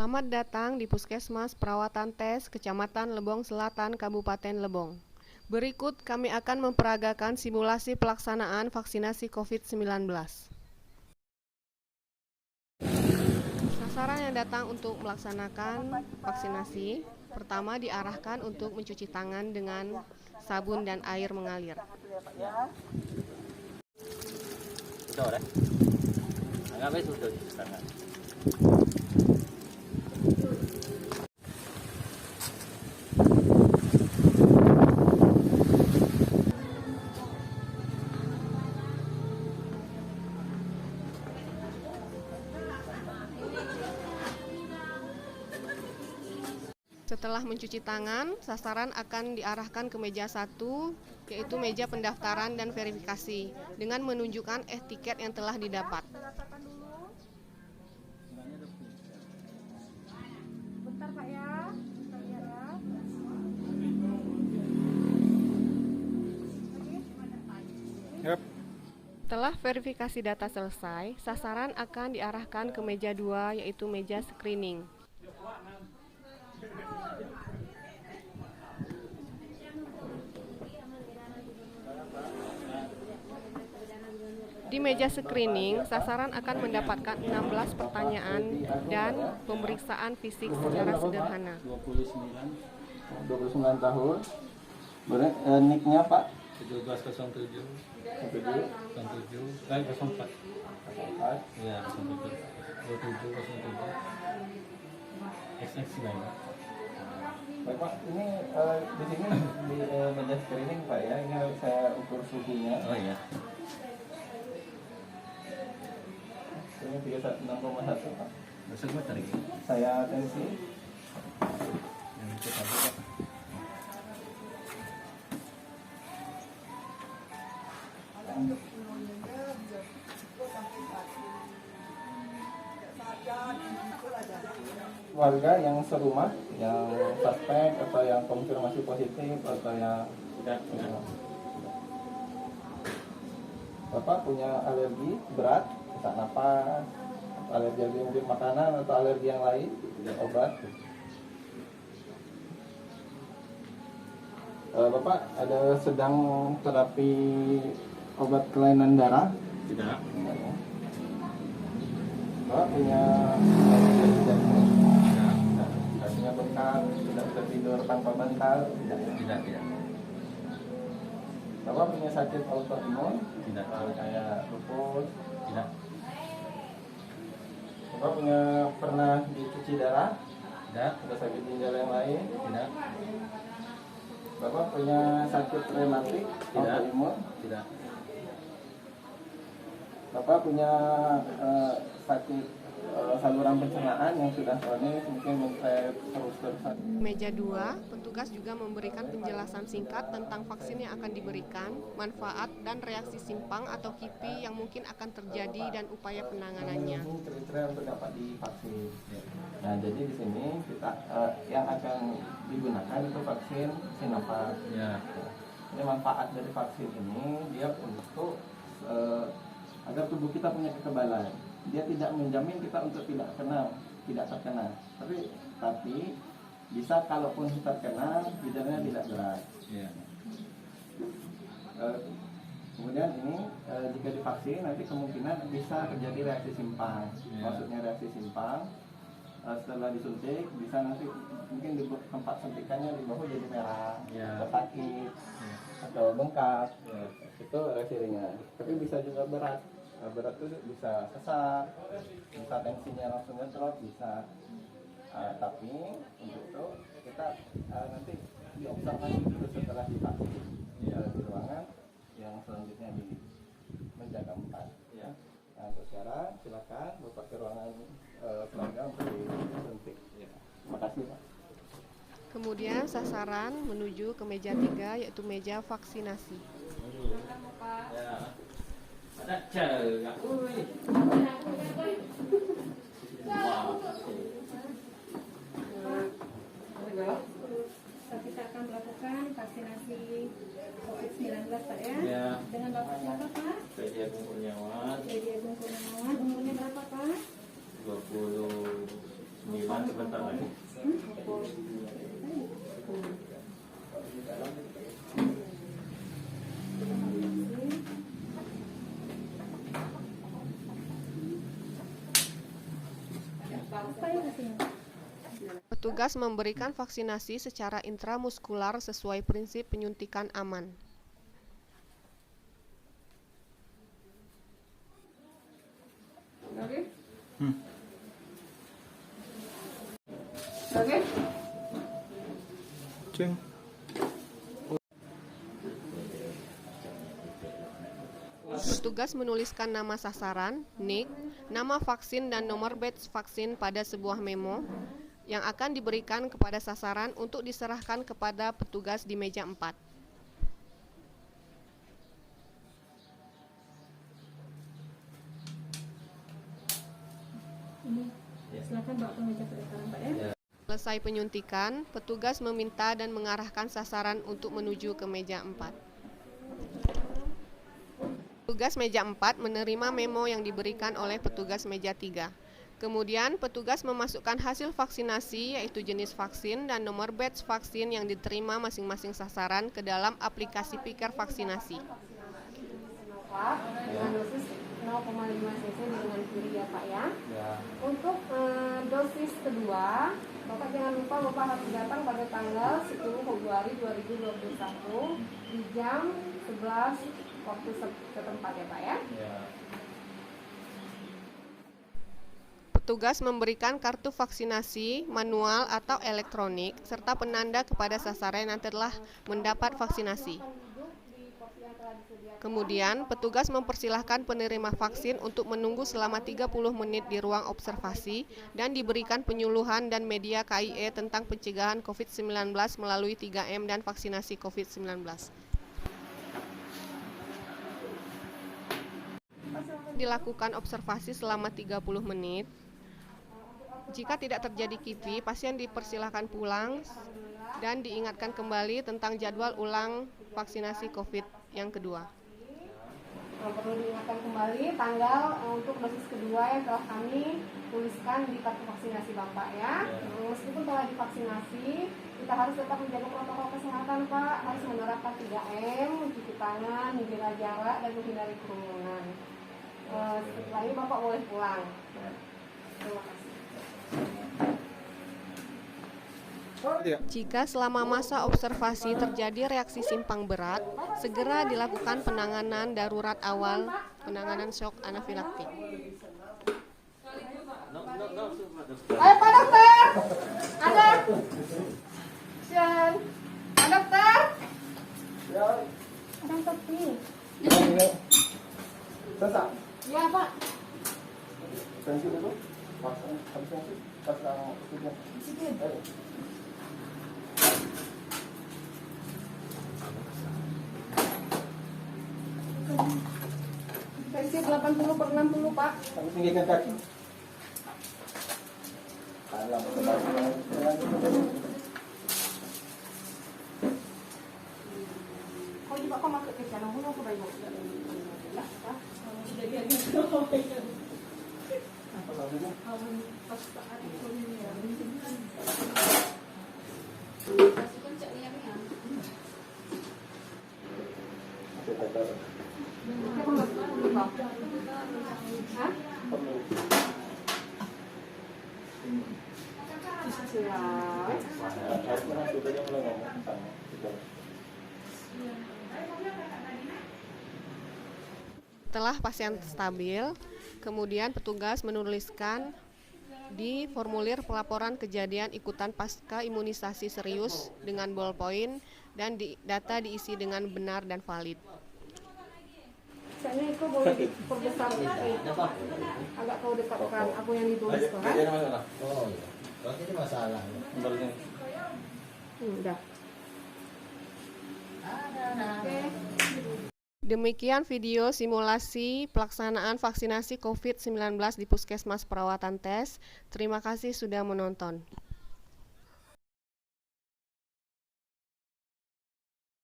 Selamat datang di Puskesmas Perawatan Tes Kecamatan Lebong Selatan, Kabupaten Lebong. Berikut kami akan memperagakan simulasi pelaksanaan vaksinasi COVID-19. Sasaran yang datang untuk melaksanakan vaksinasi, pertama diarahkan untuk mencuci tangan dengan sabun dan air mengalir. Sudah, anggapnya sudah cuci tangan. Setelah mencuci tangan, sasaran akan diarahkan ke meja 1, yaitu meja pendaftaran dan verifikasi, dengan menunjukkan tiket yang telah didapat. Bentar Pak ya, kita lihat ya. Yep. Setelah verifikasi data selesai, sasaran akan diarahkan ke meja 2, yaitu meja screening. Di meja screening, sasaran akan mendapatkan 16 pertanyaan dan pemeriksaan fisik secara sederhana. 29 tahun. Nicknya Pak? 1707 07 04. 04. Ya, 07 2707 XX9. Baik Pak, ini di sini di meja screening Pak ya. Ini saya ukur suhunya. Oh iya. Ini 316,1 Pak. Tersebut tadi. Saya tensi. Yang itu tadi Pak. Warga yang serumah, yang suspek atau yang konfirmasi positif atau yang Tidak. Bapak punya alergi berat, sesak napas, alergi mungkin makanan atau alergi yang lain, obat. Bapak ada sedang terapi obat kelainan darah? Tidak. Bapak punya punya bekal, tidak bisa tidur tanpa bantal? Tidak. Bapak punya sakit autoimun? Tidak. Kayak lupus? Tidak. Bapak punya pernah dicuci darah? Tidak. Ada sakit ginjal yang lain? Tidak. Bapak punya sakit rematik? Tidak. Autoimun? Tidak. Bapak punya sakit saluran pencernaan yang sudah kronis, mungkin mencret terus-terusan. Meja 2, petugas juga memberikan penjelasan singkat tentang vaksin yang akan diberikan, manfaat dan reaksi simpang atau KIPI yang mungkin akan terjadi dan upaya penanganannya. Ini kriteria untuk dapat divaksin. Nah, jadi di sini kita yang akan digunakan itu vaksin Sinovac. Ya. Ini manfaat dari vaksin ini dia untuk agar tubuh kita punya kekebalan. Dia tidak menjamin kita untuk tidak terkena. Tapi bisa kalaupun terkena, gejalanya tidak berat. Ya. Kemudian ini jika divaksin nanti kemungkinan bisa terjadi reaksi simpang. Ya. Maksudnya reaksi simpang setelah disuntik bisa nanti mungkin di tempat suntikannya di bahu jadi merah, Ya. atau sakit, atau bengkak. Itu reaksi ringan. Tapi bisa juga berat. Berat itu bisa sesak, bisa tensinya langsung ngedrop, bisa. Tapi untuk itu kita nanti diobservasi dulu setelah divaksin di ruangan yang selanjutnya di menjaga 4. Ya. Nah, untuk sekarang silakan Bapak ke ruangan keluarga untuk disuntik. Ya. Terima kasih Pak. Kemudian sasaran menuju ke meja 3, yaitu meja vaksinasi. Ya. Ada cel, Wah. Kita akan melakukan vaksinasi COVID-19 Pak ya. Ya. Dengan Bapak siapa Pak? Pedi Agung Kurniawan. Pedi Agung Kurniawan. Umurnya berapa Pak? 29 sebentar Bentar lagi. Apa ya hasilnya? Petugas memberikan vaksinasi secara intramuskular sesuai prinsip penyuntikan aman. Oke. Oke. Cing. Petugas menuliskan nama sasaran, NIK, nama vaksin dan nomor batch vaksin pada sebuah memo yang akan diberikan kepada sasaran untuk diserahkan kepada petugas di meja 4. Ini silakan bawa ke meja ke depan Pak ya. Selesai penyuntikan, petugas meminta dan mengarahkan sasaran untuk menuju ke meja 4. Petugas meja 4 menerima memo yang diberikan oleh petugas meja 3. Kemudian, petugas memasukkan hasil vaksinasi yaitu jenis vaksin dan nomor batch vaksin yang diterima masing-masing sasaran ke dalam aplikasi Piker vaksinasi. Sinovac dengan dosis 0,5 cc dengan kiri ya Pak ya. Ya. Untuk dosis kedua, Bapak jangan lupa Bapak harus datang pada tanggal 10 Februari 2021 di jam 11 waktu setempat ya Pak ya. Ya. Petugas memberikan kartu vaksinasi manual atau elektronik serta penanda kepada sasaran yang telah mendapat vaksinasi. Kemudian, petugas mempersilahkan penerima vaksin untuk menunggu selama 30 menit di ruang observasi dan diberikan penyuluhan dan media KIE tentang pencegahan COVID-19 melalui 3M dan vaksinasi COVID-19. Dilakukan observasi selama 30 menit. Jika tidak terjadi kipi, pasien dipersilahkan pulang dan diingatkan kembali tentang jadwal ulang vaksinasi COVID yang kedua. Perlu diingatkan kembali tanggal untuk dosis kedua yang telah kami tuliskan di kartu vaksinasi Bapak ya. Meskipun telah divaksinasi, kita harus tetap menjaga protokol kesehatan Pak. Harus menerapkan 3M, mencuci tangan, menjaga jarak, dan menghindari kerumunan. Setelah ini Bapak boleh pulang. Terima kasih. Jika selama masa observasi terjadi reaksi simpang berat, segera dilakukan penanganan darurat awal, penanganan shock anafilaktik. Ayo Pak Dokter, ada. Sian, Pak Dokter. Ada topi. Selesai. Ya Pak. Tensi dulu. Habis tensi. Pasang oksigen. Ayo. Tensi 80/60 Pak. Habis tinggikan kaki. Alam. Kau juga kau masuk ke sana, aku ke banyak. Apa namanya? Hah? Setelah pasien stabil, kemudian petugas menuliskan di formulir pelaporan kejadian ikutan pasca imunisasi serius dengan ballpoint dan data diisi dengan benar dan valid. Misalnya itu boleh diperbesar agak kau dekatkan aku yang ditulis tuh kan? Oh iya. Berarti ini masalah. Udah. Oke. Demikian video simulasi pelaksanaan vaksinasi COVID-19 di Puskesmas Perawatan Tes. Terima kasih sudah menonton.